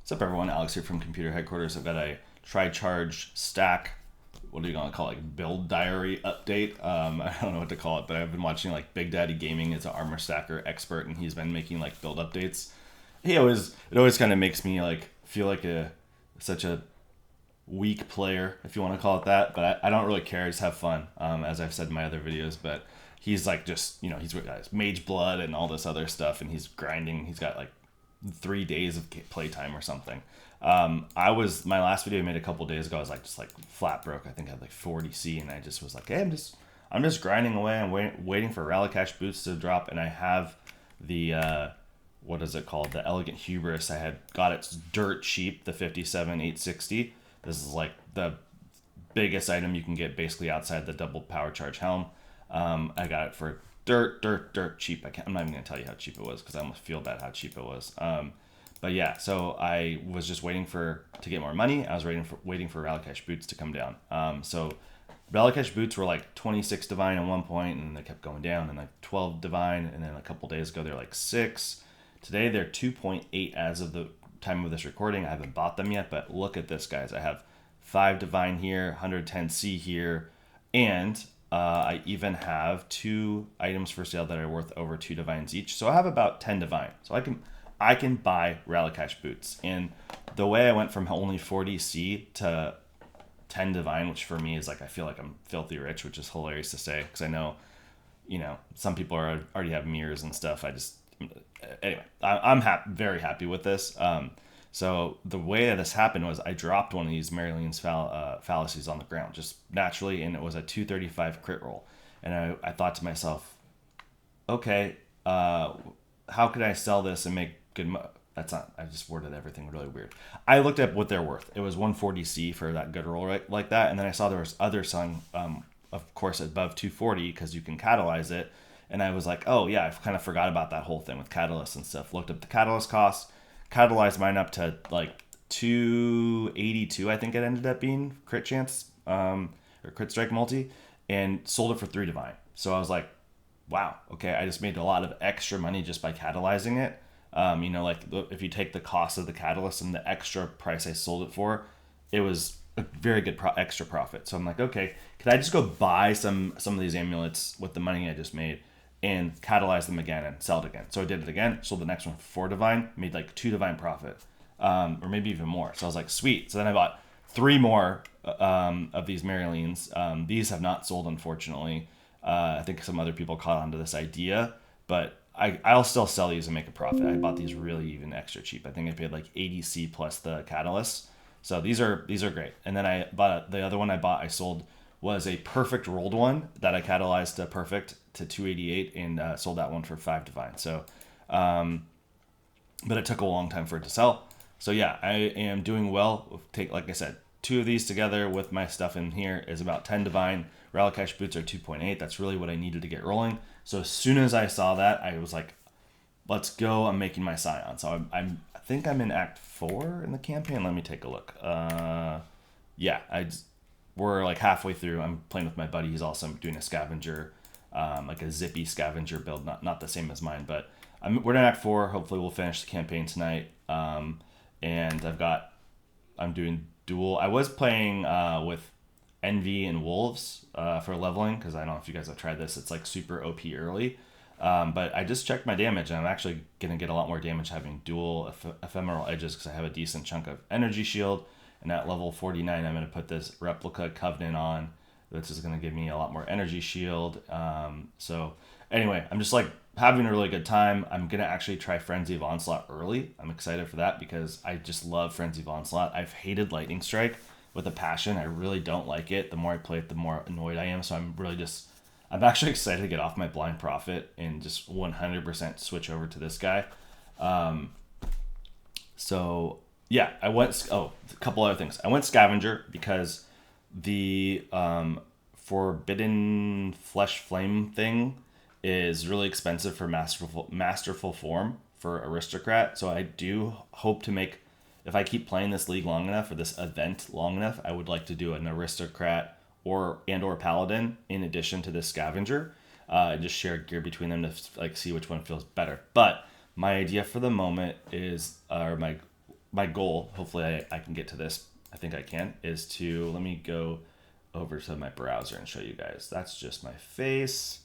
What's up, everyone? Alex here from Computer Headquarters. I've got a try-charge stack. What are you gonna call it? Like build diary update? I don't know what to call it, but I've been watching like Big Daddy Gaming is an armor stacker expert, and he's been making like build updates. It always kind of makes me like feel like such a weak player, if you want to call it that. But I don't really care. I just have fun, as I've said in my other videos. But he's like just he's got his mage blood and all this other stuff, and he's grinding. He's got like 3 days of playtime or something. My last video I made a couple days ago. I was like just like flat broke. I think I had like 40C, and I just was like, hey, I'm just grinding away. I'm waiting for Rallycash boots to drop, and I have the what is it called? The Elegant Hubris. I had got it dirt cheap, the 57,860. This is like the biggest item you can get basically outside the double power charge helm. I got it for dirt cheap. I'm not even gonna tell you how cheap it was because I almost feel bad how cheap it was. But yeah, so I was just waiting to get more money. I was waiting for Rallycash boots to come down. So Rallycash boots were like 26 divine at one point, and they kept going down, and like 12 divine, and then a couple days ago they're like 6. Today they're 2.8 as of the time of this recording. I haven't bought them yet, but look at this, guys. I have 5 divine here, 110C here, and I even have 2 items for sale that are worth over 2 divines each. So I have about 10 divine. So I can buy Rallycash boots. And the way I went from only 40C to 10 divine, which for me is like I feel like I'm filthy rich, which is hilarious to say because I know, some people already have mirrors and stuff. Anyway, I'm very happy with this. So the way that this happened was I dropped one of these Marylene's fallacies on the ground just naturally, and it was a 235 crit roll. And I thought to myself, okay, how could I sell this and make good money? I just worded everything really weird. I looked at what they're worth. It was 140C for that good roll right like that. And then I saw there was other selling, of course, above 240 because you can catalyze it. And I was like, oh yeah, I kind of forgot about that whole thing with catalysts and stuff. Looked up the catalyst costs, catalyzed mine up to like 282, I think it ended up being crit chance, or crit strike multi, and sold it for 3 divine. So I was like, wow, okay, I just made a lot of extra money just by catalyzing it. Like if you take the cost of the catalyst and the extra price I sold it for, it was a very good extra profit. So I'm like, okay, could I just go buy some of these amulets with the money I just made and catalyze them again and sell it again? So I did it again, sold the next one for 4 divine, made like 2 divine profit, or maybe even more. So I was like, sweet. So then I bought 3 more of these Marylene's. These have not sold, unfortunately. I think some other people caught on to this idea, but I'll still sell these and make a profit. I bought these really even extra cheap. I think I paid like 80C plus the catalyst. So these are great. And then I bought the other one I sold was a perfect rolled one that I catalyzed to perfect to 288 and sold that one for 5 divine. So, but it took a long time for it to sell. So yeah, I am doing well. Like I said, 2 of these together with my stuff in here is about 10 divine. Rallycash boots are 2.8. That's really what I needed to get rolling. So as soon as I saw that, I was like, let's go. I'm making my scion. So I think I'm in Act 4 in the campaign. Let me take a look. We're like halfway through. I'm playing with my buddy. He's also doing a scavenger, like a zippy scavenger build, not the same as mine, but we're in Act 4. Hopefully we'll finish the campaign tonight. And I'm doing duel. I was playing with Envy and Wolves for leveling because I don't know if you guys have tried this. It's like super OP early. But I just checked my damage, and I'm actually going to get a lot more damage having dual ephemeral edges because I have a decent chunk of energy shield. And at level 49, I'm going to put this replica Covenant on, which is going to give me a lot more energy shield. So anyway, I'm just like having a really good time. I'm going to actually try Frenzy of Onslaught early. I'm excited for that because I just love Frenzy of Onslaught. I've hated Lightning Strike with a passion. I really don't like it. The more I play it, the more annoyed I am. So I'm actually excited to get off my Blind Prophet and just 100% switch over to this guy. So yeah, a couple other things. I went Scavenger because the Forbidden Flesh Flame thing is really expensive for masterful form for Aristocrat. So I do hope to make, if I keep playing this league long enough or this event long enough, I would like to do an Aristocrat or Paladin in addition to this Scavenger, and just share gear between them to like see which one feels better. But my idea for the moment is, or my my goal, hopefully I can get to this, I think I can, is to, let me go over to my browser and show you guys. That's just my face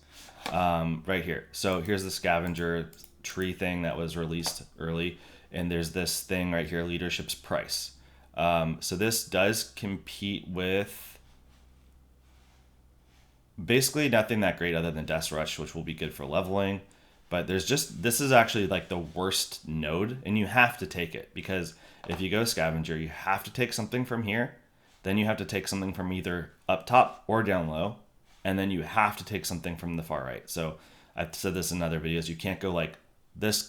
right here. So here's the scavenger tree thing that was released early. And there's this thing right here, leadership's price. So this does compete with basically nothing that great other than Death Rush, which will be good for leveling. But there's just, this is actually like the worst node, and you have to take it, because if you go scavenger, you have to take something from here, then you have to take something from either up top or down low, and then you have to take something from the far right. So I've said this in other videos, you can't go like this,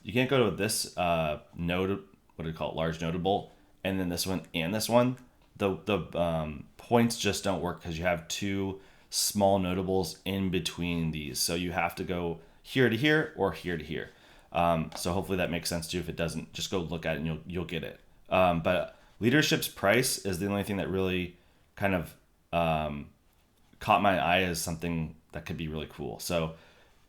you can't go to this node, what do you call it, large notable, and then this one and this one. The points just don't work because you have two small notables in between these. So you have to go here to here or here to here. So hopefully that makes sense to you. If it doesn't, just go look at it and you'll get it. But leadership's price is the only thing that really kind of caught my eye as something that could be really cool. So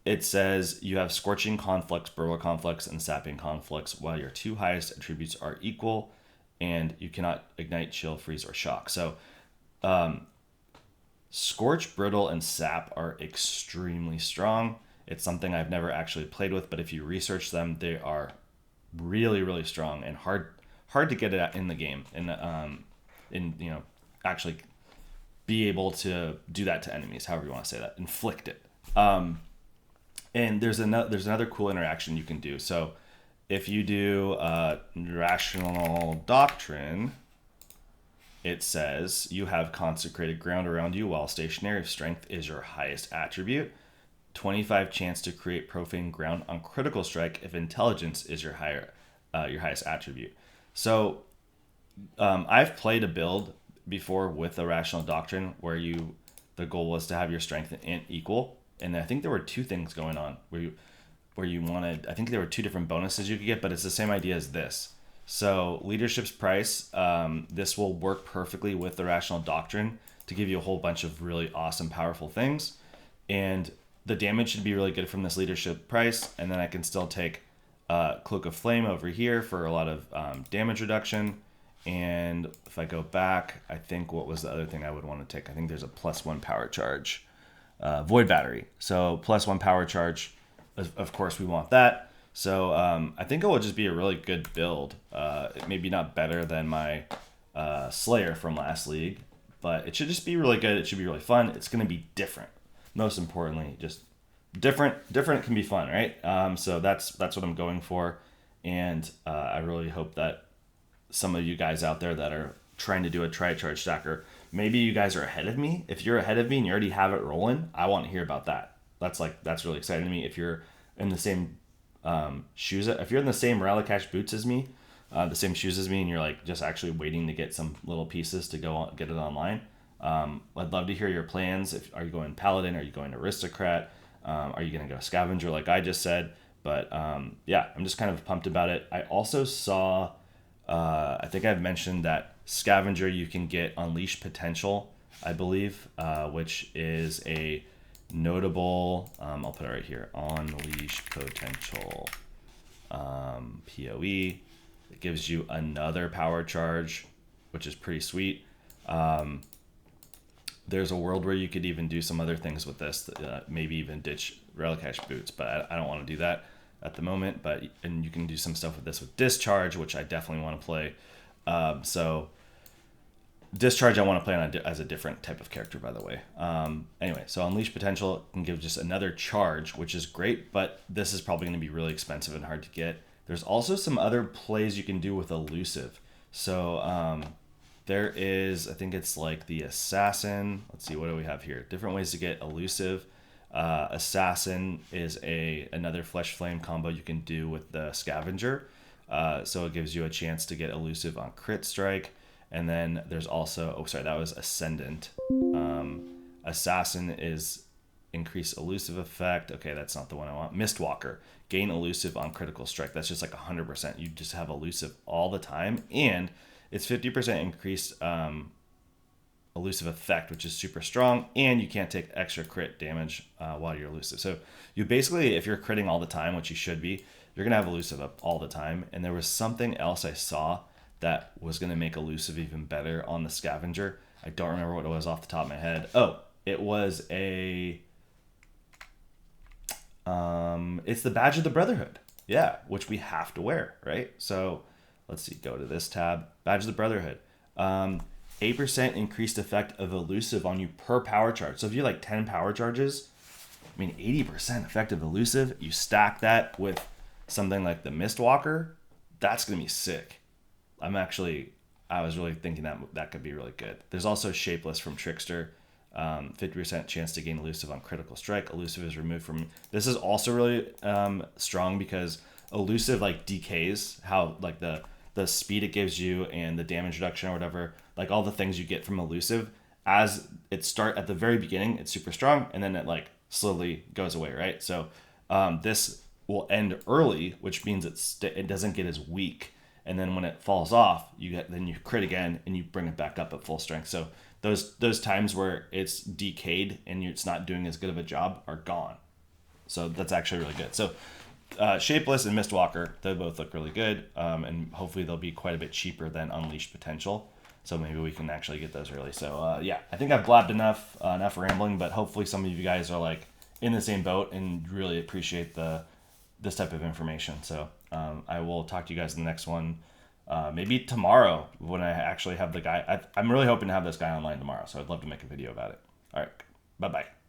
it says you have Scorching Conflicts, Burrow Conflicts, and Sapping Conflicts, while your two highest attributes are equal, and you cannot ignite, chill, freeze, or shock. So Scorch, Brittle, and Sap are extremely strong. It's something I've never actually played with, but if you research them, they are really, really strong and hard to get it in the game, and actually be able to do that to enemies, however you want to say that, inflict it. And there's another cool interaction you can do. So if you do Rational Doctrine, it says you have consecrated ground around you while stationary if strength is your highest attribute. 25 chance to create profane ground on critical strike if intelligence is your highest attribute. So I've played a build before with a Rational Doctrine where the goal was to have your strength and int equal, and I think there were two things going on where you wanted, I think there were two different bonuses you could get, but it's the same idea as this. So leadership's price, this will work perfectly with the Rational Doctrine to give you a whole bunch of really awesome, powerful things. And the damage should be really good from this leadership price. And then I can still take Cloak of Flame over here for a lot of damage reduction. And if I go back, I think what was the other thing I would want to take? I think there's a +1 power charge. Void Battery. So +1 power charge. Of course, we want that. So I think it will just be a really good build. Maybe not better than my Slayer from last league, but it should just be really good. It should be really fun. It's going to be different. Most importantly, just different. Different can be fun, right? So that's what I'm going for, and I really hope that some of you guys out there that are trying to do a tri-charge stacker, maybe you guys are ahead of me. If you're ahead of me and you already have it rolling, I want to hear about that. That's really exciting to me. If you're in the same shoes, if you're in the same Rally-Cash boots as me, the same shoes as me, and you're like just actually waiting to get some little pieces to go on, get it online, I'd love to hear your plans. Are you going Paladin? Are you going Aristocrat? Are you going to go Scavenger like I just said? But yeah, I'm just kind of pumped about it. I also saw, I think I've mentioned that Scavenger you can get Unleash Potential, I believe, which is a notable, I'll put it right here, Unleash Potential POE. It gives you another power charge, which is pretty sweet. There's a world where you could even do some other things with this, maybe even ditch Relicash boots, but I don't want to do that at the moment. And you can do some stuff with this with Discharge, which I definitely want to play. So Discharge I want to play on as a different type of character, by the way. Anyway, so Unleash Potential can give just another charge, which is great, but this is probably going to be really expensive and hard to get. There's also some other plays you can do with Elusive. So there is, I think it's like the Assassin. Let's see, what do we have here? Different ways to get Elusive. Assassin is another Flesh Flame combo you can do with the Scavenger. So it gives you a chance to get Elusive on Crit Strike. And then there's also, that was Ascendant. Assassin is increase elusive effect. Okay, that's not the one I want. Mistwalker, gain elusive on critical strike. That's just like 100%. You just have elusive all the time. And it's 50% increased elusive effect, which is super strong. And you can't take extra crit damage while you're elusive. So you basically, if you're critting all the time, which you should be, you're going to have elusive up all the time. And there was something else I saw that was going to make elusive even better on the scavenger. I don't remember what it was off the top of my head. Oh, it was it's the badge of the Brotherhood. Yeah, which we have to wear, right? So let's see, go to this tab, badge of the Brotherhood. 8% increased effect of elusive on you per power charge. So if you have like 10 power charges, I mean, 80% effective elusive, you stack that with something like the Mistwalker, that's going to be sick. I was really thinking that could be really good. There's also Shapeless from Trickster. 50% chance to gain elusive on critical strike. Elusive is removed from. This is also really strong because elusive like decays how like the speed it gives you and the damage reduction or whatever, like all the things you get from elusive as it start at the very beginning, it's super strong and then it like slowly goes away, right? So this will end early, which means it doesn't get as weak, and then when it falls off, you crit again and you bring it back up at full strength. So those times where it's decayed and it's not doing as good of a job are gone. So that's actually really good. So Shapeless and Mistwalker, they both look really good, and hopefully they'll be quite a bit cheaper than Unleashed Potential. So maybe we can actually get those early. So yeah, I think I've blabbed enough rambling, but hopefully some of you guys are like in the same boat and really appreciate this type of information. So I will talk to you guys in the next one. Maybe tomorrow when I actually have the guy. I'm really hoping to have this guy online tomorrow, so I'd love to make a video about it. All right, bye-bye.